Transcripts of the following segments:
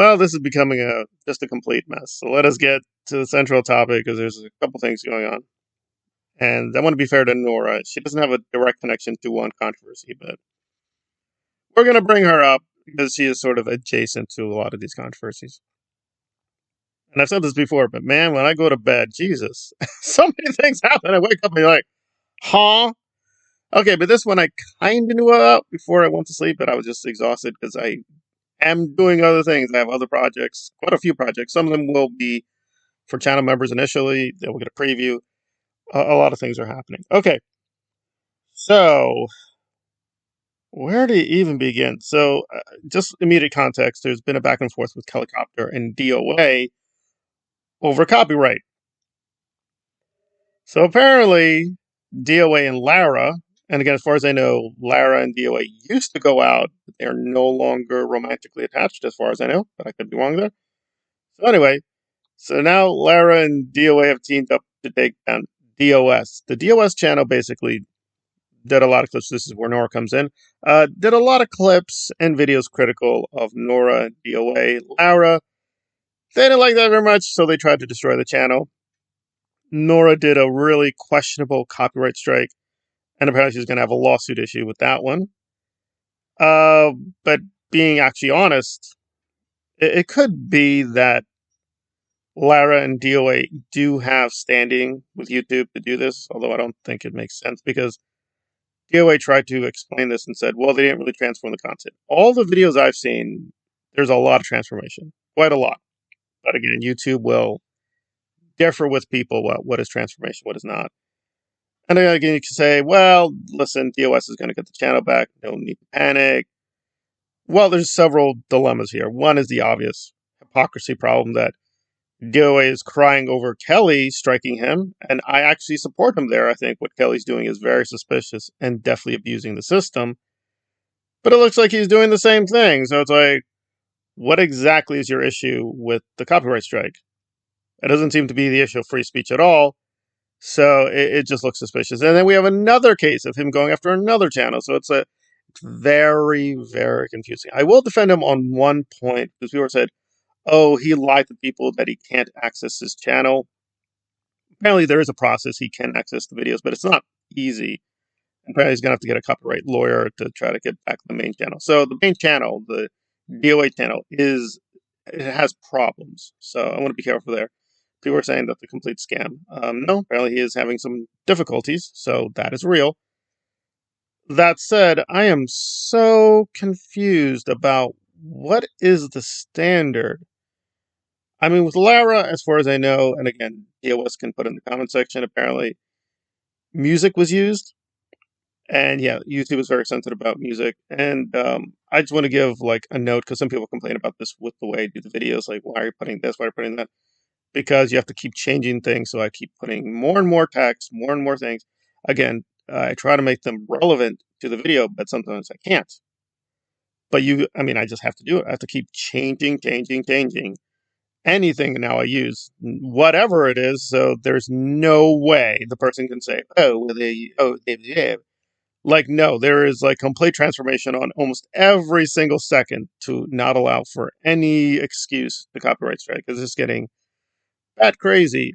Well, this is becoming just a complete mess. So let us get to the central topic because there's a couple things going on. And I want to be fair to Nora. She doesn't have a direct connection to one controversy, but we're going to bring her up because she is sort of adjacent to a lot of these controversies. And I've said this before, but man, when I go to bed, Jesus, so many things happen. I wake up and you're like, huh? Okay, but this one I kind of knew about before I went to sleep, but I was just exhausted because I am doing other things. I have other projects, quite a few projects. Some of them will be for channel members initially. They will get a preview. A lot of things are happening. Okay, so where do you even begin? So, just immediate context, there's been a back and forth with Helicopter and DOA over copyright. So apparently, DOA and Lara, and again, as far as I know, Lara and DOA used to go out. But they're no longer romantically attached, as far as I know, but I could be wrong there. So anyway, so now Lara and DOA have teamed up to take down DOS. The DOS channel basically did a lot of clips. This is where Nora comes in. Did a lot of clips and videos critical of Nora, DOA, Lara. They didn't like that very much, so they tried to destroy the channel. Nora did a really questionable copyright strike, and apparently she's going to have a lawsuit issue with that one. But being actually honest, it could be that Lara and DOA do have standing with YouTube to do this, although I don't think it makes sense because DOA tried to explain this and said, well, they didn't really transform the content. All the videos I've seen, there's a lot of transformation, quite a lot. But again, YouTube will differ with people what is transformation, what is not. And then again, you can say, well, listen, DOS is going to get the channel back. No need to panic. Well, there's several dilemmas here. One is the obvious hypocrisy problem that DOA is crying over Kelly striking him, and I actually support him there. I think what Kelly's doing is very suspicious and definitely abusing the system. But it looks like he's doing the same thing. So it's like, what exactly is your issue with the copyright strike? It doesn't seem to be the issue of free speech at all. So it just looks suspicious. And then we have another case of him going after another channel. So it's very, very confusing. I will defend him on one point because people said, oh, he lied to people that he can't access his channel. Apparently there is a process he can access the videos, but it's not easy. Apparently he's going to have to get a copyright lawyer to try to get back the main channel. So the main channel, the DOA channel, it has problems. So I want to be careful there. People are saying that's a complete scam. No, apparently he is having some difficulties, so that is real. That said, I am so confused about what is the standard. I mean, with Lara, as far as I know, and again, DOS can put in the comment section, apparently, music was used. And yeah, YouTube is very sensitive about music. And I just want to give like a note, because some people complain about this with the way I do the videos, like, why are you putting this, why are you putting that? Because you have to keep changing things, so I keep putting more and more text, more and more things. Again, I try to make them relevant to the video, but sometimes I can't. But I just have to do it. I have to keep changing anything now I use, whatever it is, so there's no way the person can say, like, no, there is like complete transformation on almost every single second to not allow for any excuse to copyright strike, because it's getting that crazy.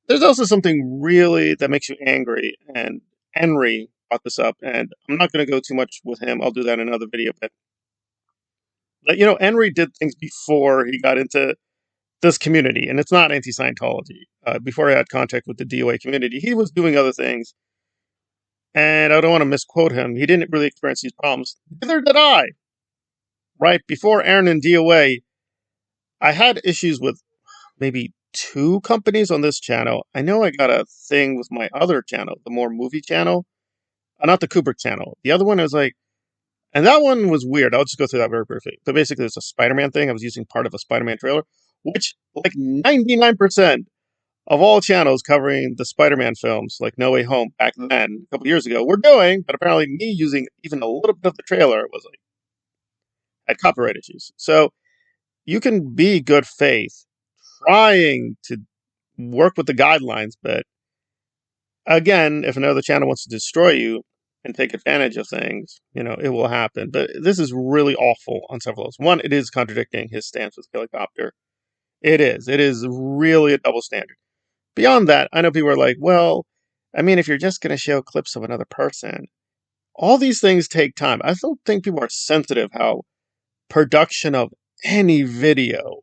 There's also something really that makes you angry, and Henry brought this up, and I'm not going to go too much with him. I'll do that in another video, but Henry did things before he got into this community, and it's not anti-Scientology. Before he had contact with the DOA community, he was doing other things, and I don't want to misquote him. He didn't really experience these problems. Neither did I. Right before Aaron and DOA, I had issues with maybe 2 companies on this channel. I know I got a thing with my other channel, the more movie channel, not the Kubrick channel. The other one was like, and that one was weird. I'll just go through that very briefly. So basically, it's a Spider-Man thing. I was using part of a Spider-Man trailer, which like 99% of all channels covering the Spider-Man films, like No Way Home back then, a couple years ago, were doing, but apparently me using even a little bit of the trailer was like, had copyright issues. So you can be good faith trying to work with the guidelines, but again, if another channel wants to destroy you, and take advantage of things, it will happen. But this is really awful on several levels. One, it is contradicting his stance with Helicopter. It is. It is really a double standard. Beyond that, I know people are like, well, I mean, if you're just going to show clips of another person, all these things take time. I don't think people are sensitive how production of any video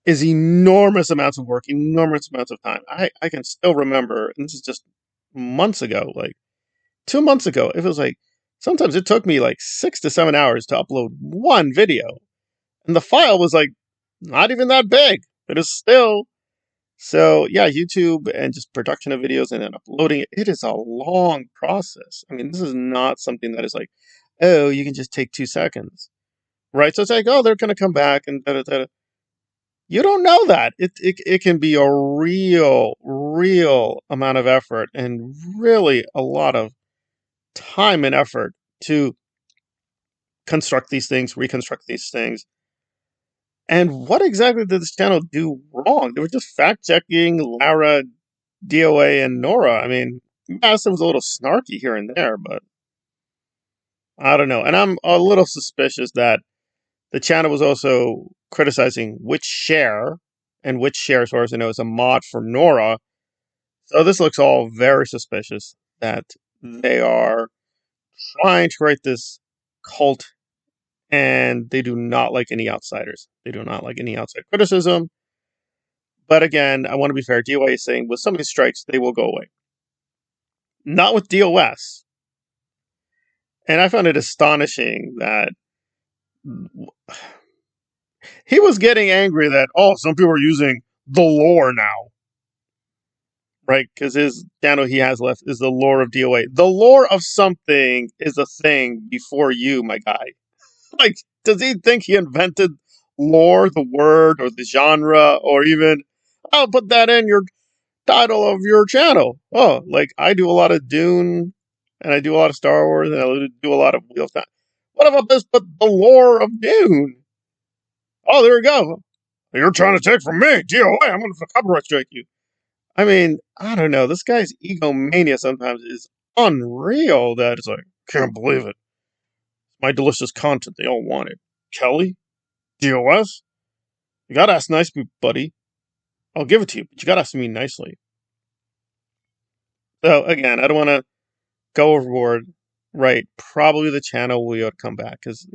is enormous amounts of work, enormous amounts of time. I can still remember, and this is just months ago, like 2 months ago, it was like, sometimes it took me like 6 to 7 hours to upload one video. And the file was like, not even that big, but it's still. So yeah, YouTube and just production of videos and then uploading it, it is a long process. I mean, this is not something that is like, oh, you can just take 2 seconds. Right? So it's like, oh, they're going to come back and da da da. You don't know that. It can be a real amount of effort and really a lot of time and effort to construct these things, reconstruct these things. And what exactly did this channel do wrong? They were just fact-checking Lara, DOA, and Nora. I mean, Madison was a little snarky here and there, but I don't know. And I'm a little suspicious that the channel was also criticizing Which Share, and Which Share, as far as I know, is a mod for Nora. So this looks all very suspicious that they are trying to create this cult, and they do not like any outsiders. They do not like any outside criticism. But again, I want to be fair. DOA is saying with some of these strikes, they will go away. Not with DOS. And I found it astonishing that he was getting angry that, some people are using the lore now. Right? Because his channel he has left is the lore of DOA. The lore of something is a thing before you, my guy. Like, does he think he invented lore, the word, or the genre, or even, I'll put that in your title of your channel? Oh, like, I do a lot of Dune, and I do a lot of Star Wars, and I do a lot of Wheel of Time. What about this, but the lore of Dune? Oh, there we go. You're trying to take from me, DOA, I'm going to copyright strike you. I mean, I don't know. This guy's egomania sometimes is unreal that it's like, can't believe it. My delicious content, they all want it. Kelly? DOS? You gotta ask nicely, buddy. I'll give it to you, but you gotta ask me nicely. So, again, I don't want to go overboard. Right, probably the channel will come back because,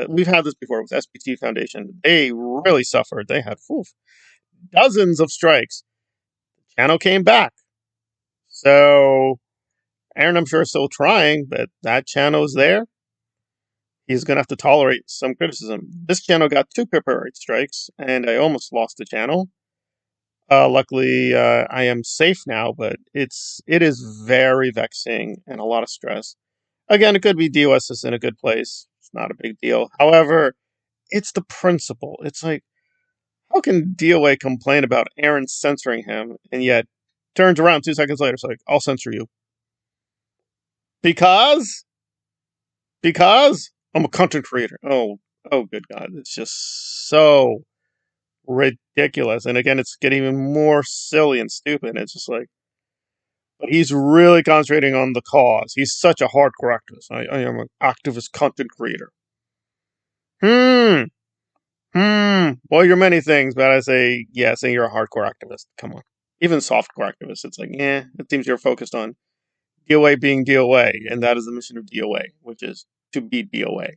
we've had this before with SPT Foundation. They really suffered. They had dozens of strikes. The channel came back. So, Aaron, I'm sure, is still trying, but that channel is there. He's going to have to tolerate some criticism. This channel got 2 copyright strikes, and I almost lost the channel. Luckily, I am safe now, but it is very vexing and a lot of stress. Again, it could be DOS is in a good place. It's not a big deal. However, it's the principle. It's like, how can DOA complain about Aaron censoring him, and yet turns around 2 seconds later, it's like, I'll censor you. Because I'm a content creator. Oh, good God. It's just so ridiculous. And again, it's getting even more silly and stupid. It's just like, but he's really concentrating on the cause. He's such a hardcore activist. I am an activist content creator. Well, you're many things, but I say, saying you're a hardcore activist. Come on. Even softcore activists, it's like, it seems you're focused on DOA being DOA, and that is the mission of DOA, which is to beat DOA.